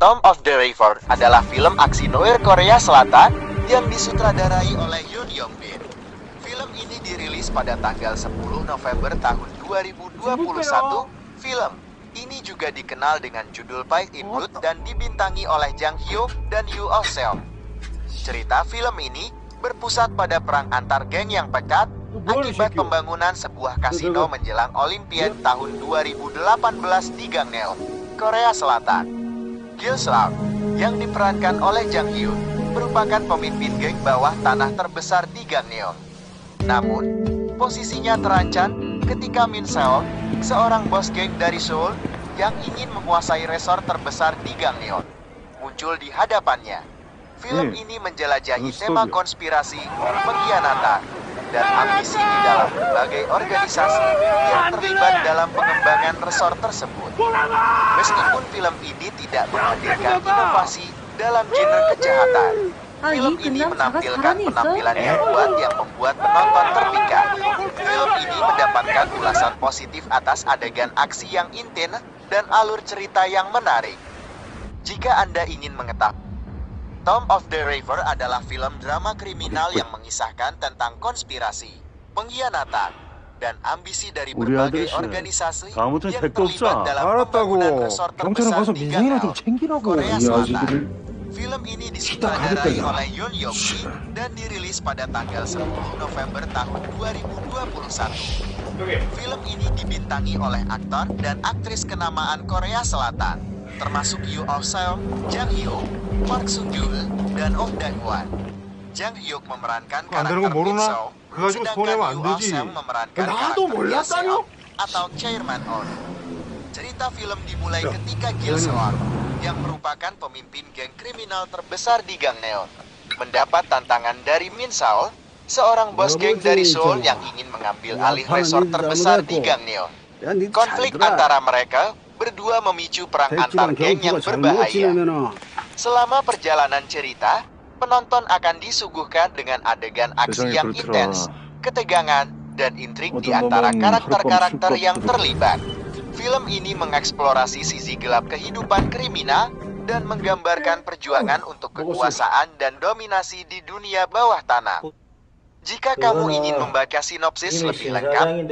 Tomb of the River adalah film aksi noir Korea Selatan yang disutradarai oleh Yoon Yong-bin. Film ini dirilis pada tanggal 10 November tahun 2021. Film ini juga dikenal dengan judul Fight in Blood dan dibintangi oleh Jang Hyuk dan Yoo Oh Seon. Cerita film ini berpusat pada perang antar geng yang pekat akibat pembangunan sebuah kasino menjelang Olimpiade tahun 2018 di Gangneung, Korea Selatan. Gil Seok yang diperankan oleh Jang Hyun merupakan pemimpin geng bawah tanah terbesar di Gangneung. Namun, posisinya terancam ketika Min Seol, seorang bos geng dari Seoul yang ingin menguasai resor terbesar di Gangneung, muncul di hadapannya. Film ini menjelajahi tema konspirasi, pengkhianatan, dan ambisi di dalam berbagai organisasi yang terlibat dalam pengembangan resor tersebut. Meskipun film ini tidak menghadirkan inovasi dalam genre kejahatan, film ini menampilkan penampilan yang kuat yang membuat penonton terpikat. Film ini mendapatkan ulasan positif atas adegan aksi yang intens dan alur cerita yang menarik. Jika Anda ingin mengetahui, Tomb of the River adalah film drama kriminal yang mengisahkan tentang konspirasi, pengkhianatan, dan ambisi dari berbagai organisasi yang terlibat dalam pembangunan resor terbesar di Gangneung, Korea Selatan. Film ini disutradarai oleh Yoon Yong-bi dan dirilis pada tanggal 10 November tahun 2021. Film ini dibintangi oleh aktor dan aktris kenamaan Korea Selatan, termasuk Yoo Oh Seon, Jang Hyuk, Park Sung-joon, dan Oh Dan-hwan. Jang Hyuk memerankan karakter Min Seo, sedangkan Yoo Oh Seon memerankan karakter Gil Seok atau Chairman On. Cerita film dimulai ketika Gil Seok, yang merupakan pemimpin geng kriminal terbesar di Gangneung, mendapat tantangan dari Min Seo, seorang bos geng dari Seoul yang ingin mengambil alih resor terbesar di Gangneung. Konflik antara mereka berdua memicu perang antar geng yang berbahaya. Selama perjalanan cerita, penonton akan disuguhkan dengan adegan aksi yang intens, ketegangan, dan intrik di antara karakter-karakter yang terlibat. Film ini mengeksplorasi sisi gelap kehidupan kriminal dan menggambarkan perjuangan untuk kekuasaan dan dominasi di dunia bawah tanah. Jika kamu ingin membaca sinopsis lebih lengkap,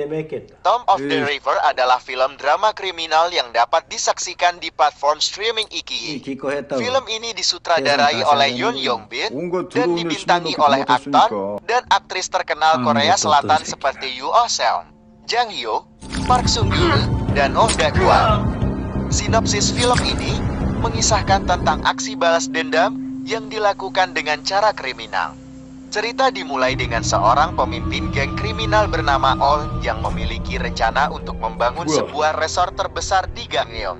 Tomb of the River adalah film drama kriminal yang dapat disaksikan di platform streaming Iki. Film ini disutradarai oleh Yoon Yong-bin dan dibintangi oleh aktor dan aktris terkenal Korea Selatan seperti Yoo Oh Seon, Jang Hyuk, Park Sung-joon, dan Oh Dan-hwan. Sinopsis film ini mengisahkan tentang aksi balas dendam yang dilakukan dengan cara kriminal. Cerita dimulai dengan seorang pemimpin geng kriminal bernama Oh yang memiliki rencana untuk membangun sebuah resor terbesar di Gangneung.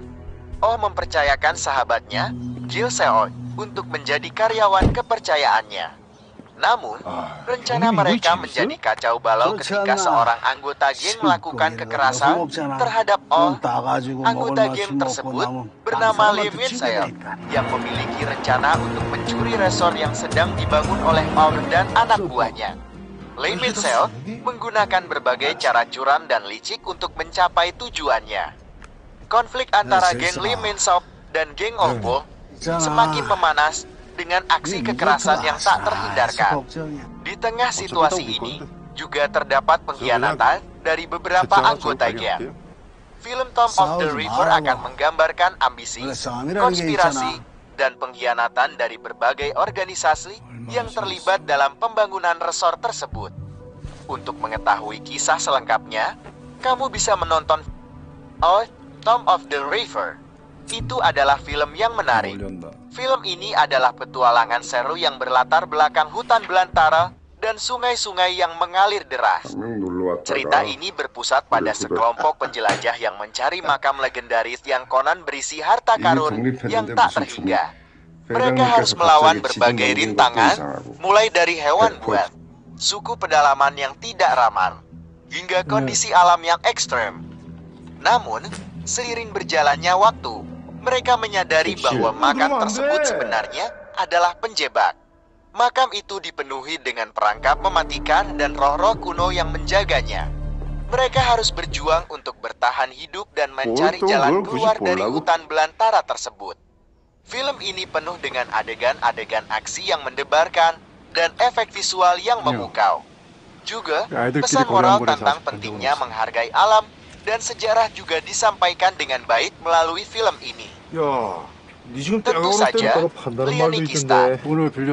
Oh mempercayakan sahabatnya, Gil Seok, untuk menjadi karyawan kepercayaannya. Namun, rencana mereka menjadi kacau balau ketika seorang anggota geng melakukan kekerasan terhadap Oh. Anggota geng tersebut bernama Lee Min Seo yang memiliki rencana untuk mencuri resor yang sedang dibangun oleh Oh dan anak buahnya. Lee Min Seo menggunakan berbagai cara curam dan licik untuk mencapai tujuannya. Konflik antara geng Lee Min Seo dan geng Oh Bo semakin memanas dengan aksi kekerasan yang tak terhindarkan. Di tengah situasi ini, juga terdapat pengkhianatan dari beberapa anggota geng. Film Tomb of the River akan menggambarkan ambisi, konspirasi, dan pengkhianatan dari berbagai organisasi yang terlibat dalam pembangunan resor tersebut. Untuk mengetahui kisah selengkapnya, kamu bisa menonton Tomb of the River. Itu adalah film yang menarik. Film ini adalah petualangan seru yang berlatar belakang hutan belantara dan sungai-sungai yang mengalir deras. Cerita ini berpusat pada sekelompok penjelajah yang mencari makam legendaris yang konon berisi harta karun yang tak terhingga. Mereka harus melawan berbagai rintangan, mulai dari hewan buas, suku pedalaman yang tidak ramah, hingga kondisi alam yang ekstrem. Namun, seiring berjalannya waktu, mereka menyadari bahwa makam tersebut sebenarnya adalah penjebak. Makam itu dipenuhi dengan perangkap mematikan dan roh-roh kuno yang menjaganya. Mereka harus berjuang untuk bertahan hidup dan mencari jalan keluar dari hutan belantara tersebut. Film ini penuh dengan adegan-adegan aksi yang mendebarkan dan efek visual yang memukau. Juga, pesan moral tentang pentingnya menghargai alam dan sejarah juga disampaikan dengan baik melalui film ini. Tentu saja, Lianikistan.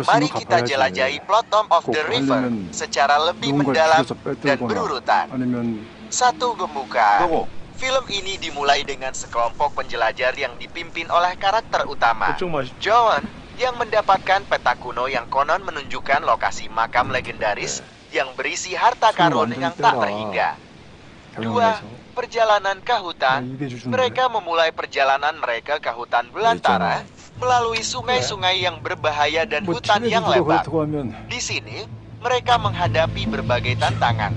Mari kita jelajahi plot Tomb of the River secara lebih mendalam dan berurutan. 1. Gemuka. Film ini dimulai dengan sekelompok penjelajah yang dipimpin oleh karakter utama, John, yang mendapatkan peta kuno yang konon menunjukkan lokasi makam legendaris yang berisi harta karun yang tak terhingga. 2. Perjalanan ke hutan. Mereka memulai perjalanan mereka ke hutan belantara melalui sungai-sungai yang berbahaya dan hutan yang lebat. Di sini, mereka menghadapi berbagai tantangan,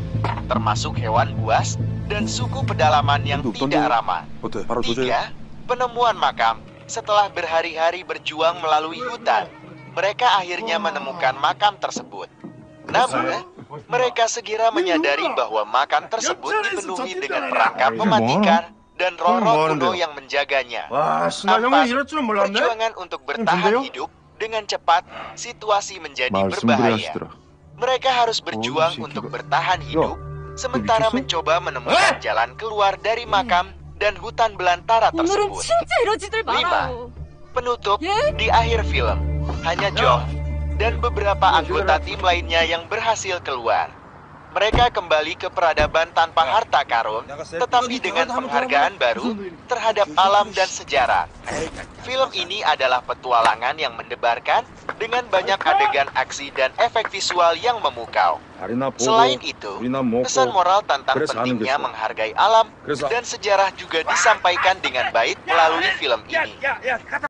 termasuk hewan buas dan suku pedalaman yang tidak ramah. 3. Penemuan makam. Setelah berhari-hari berjuang melalui hutan, mereka akhirnya menemukan makam tersebut. Namun, mereka segera menyadari bahwa makam tersebut dipenuhi dengan perangkap mematikan dan roh-roh kuno yang menjaganya. 4. Perjuangan untuk bertahan hidup. Dengan cepat, situasi menjadi berbahaya. Mereka harus berjuang untuk bertahan hidup, sementara mencoba menemukan jalan keluar dari makam dan hutan belantara tersebut. 5. Penutup. Di akhir film, hanya John dan beberapa anggota tim lainnya yang berhasil keluar. Mereka kembali ke peradaban tanpa harta karun, tetapi dengan penghargaan baru terhadap alam dan sejarah. Film ini adalah petualangan yang mendebarkan dengan banyak adegan aksi dan efek visual yang memukau. Selain itu, pesan moral tentang pentingnya menghargai alam dan sejarah juga disampaikan dengan baik melalui film ini.